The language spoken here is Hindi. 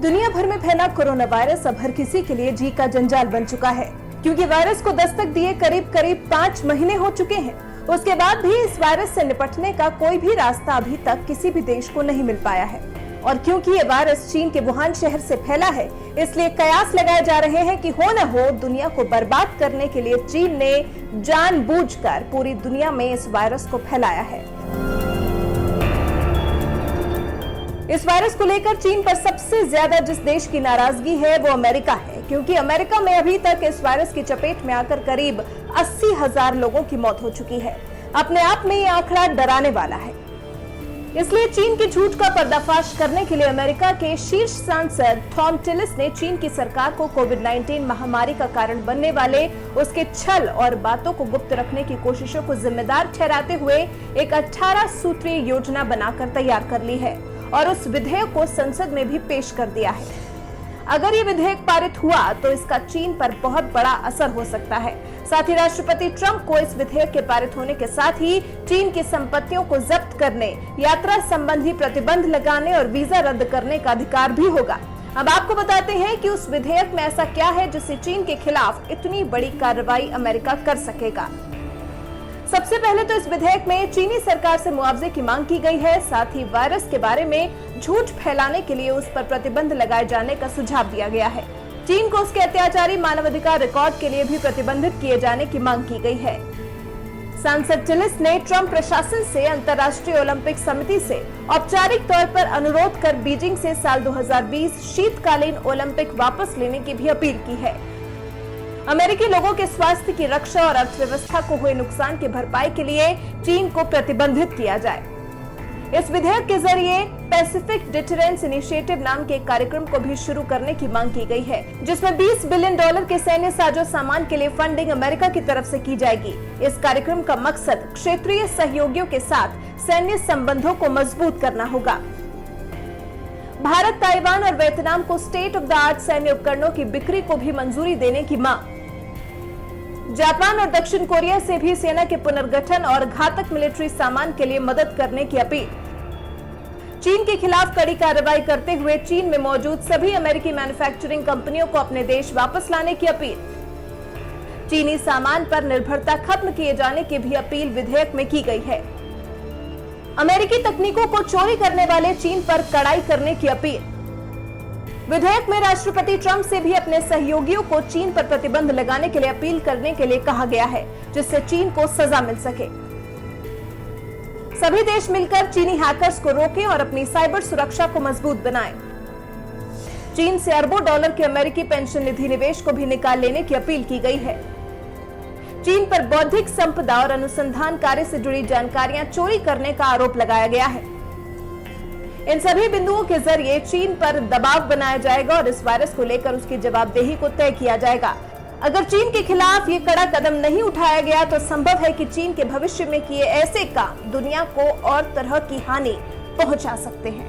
दुनिया भर में फैला कोरोना वायरस अब हर किसी के लिए जी का जंजाल बन चुका है, क्योंकि वायरस को दस्तक दिए करीब 5 महीने हो चुके हैं। उसके बाद भी इस वायरस से निपटने का कोई भी रास्ता अभी तक किसी भी देश को नहीं मिल पाया है। और क्योंकि ये वायरस चीन के वुहान शहर से फैला है, इसलिए कयास लगाए जा रहे हैं कि हो न हो दुनिया को बर्बाद करने के लिए चीन ने जानबूझकर पूरी दुनिया में इस वायरस को फैलाया है। इस वायरस को लेकर चीन पर सबसे ज्यादा जिस देश की नाराजगी है वो अमेरिका है, क्योंकि अमेरिका में अभी तक इस वायरस की चपेट में आकर करीब 80,000 लोगों की मौत हो चुकी है। अपने आप में ये आंकड़ा डराने वाला है। इसलिए चीन के झूठ का पर्दाफाश करने के लिए अमेरिका के शीर्ष सांसद टॉम टिलिस ने चीन की सरकार को कोविड-19 महामारी का कारण बनने वाले उसके छल और बातों को गुप्त रखने की कोशिशों को जिम्मेदार ठहराते हुए एक 18 सूत्रीय योजना बनाकर तैयार कर ली है और उस विधेयक को संसद में भी पेश कर दिया है। अगर ये विधेयक पारित हुआ तो इसका चीन पर बहुत बड़ा असर हो सकता है। साथ ही राष्ट्रपति ट्रंप को इस विधेयक के पारित होने के साथ ही चीन की संपत्तियों को जब्त करने, यात्रा संबंधी प्रतिबंध लगाने और वीजा रद्द करने का अधिकार भी होगा। अब आपको बताते हैं कि उस विधेयक में ऐसा क्या है जिससे चीन के खिलाफ इतनी बड़ी कार्रवाई अमेरिका कर सकेगा। सबसे पहले तो इस विधेयक में चीनी सरकार से मुआवजे की मांग की गई है। साथ ही वायरस के बारे में झूठ फैलाने के लिए उस पर प्रतिबंध लगाए जाने का सुझाव दिया गया है। चीन को उसके अत्याचारी मानवाधिकार रिकॉर्ड के लिए भी प्रतिबंधित किए जाने की मांग की गई है। सांसद टिलिस ने ट्रंप प्रशासन से अंतर्राष्ट्रीय ओलंपिक समिति से औपचारिक तौर पर अनुरोध कर बीजिंग से साल 2020 शीतकालीन ओलंपिक वापस लेने की भी अपील की है। अमेरिकी लोगों के स्वास्थ्य की रक्षा और अर्थव्यवस्था को हुए नुकसान की भरपाई के लिए चीन को प्रतिबंधित किया जाए। इस विधेयक के जरिए पैसिफिक डिटरेंस इनिशिएटिव नाम के एक कार्यक्रम को भी शुरू करने की मांग की गई है, जिसमें $20 बिलियन के सैन्य साजो सामान के लिए फंडिंग अमेरिका की तरफ से की जाएगी। इस कार्यक्रम का मकसद क्षेत्रीय सहयोगियों के साथ सैन्य संबंधों को मजबूत करना होगा। भारत, ताइवान और वियतनाम को स्टेट ऑफ द आर्ट सैन्य उपकरणों की बिक्री को भी मंजूरी देने की मांग। जापान और दक्षिण कोरिया से भी सेना के पुनर्गठन और घातक मिलिट्री सामान के लिए मदद करने की अपील। चीन के खिलाफ कड़ी कार्रवाई करते हुए चीन में मौजूद सभी अमेरिकी मैन्युफैक्चरिंग कंपनियों को अपने देश वापस लाने की अपील। चीनी सामान पर निर्भरता खत्म किए जाने की भी अपील विधेयक में की गई है। अमेरिकी तकनीकों को चोरी करने वाले चीन पर कड़ाई करने की अपील। विधेयक में राष्ट्रपति ट्रंप से भी अपने सहयोगियों को चीन पर प्रतिबंध लगाने के लिए अपील करने के लिए कहा गया है, जिससे चीन को सजा मिल सके। सभी देश मिलकर चीनी हैकर्स को रोकें और अपनी साइबर सुरक्षा को मजबूत बनाएं। चीन से अरबों डॉलर के अमेरिकी पेंशन निधि निवेश को भी निकाल लेने की अपील की गई है। चीन पर बौद्धिक संपदा और अनुसंधान कार्य से जुड़ी जानकारियां चोरी करने का आरोप लगाया गया है। इन सभी बिंदुओं के जरिए चीन पर दबाव बनाया जाएगा और इस वायरस को लेकर उसकी जवाबदेही को तय किया जाएगा। अगर चीन के खिलाफ ये कड़ा कदम नहीं उठाया गया तो संभव है कि चीन के भविष्य में किए ऐसे काम दुनिया को और तरह की हानि पहुंचा सकते हैं।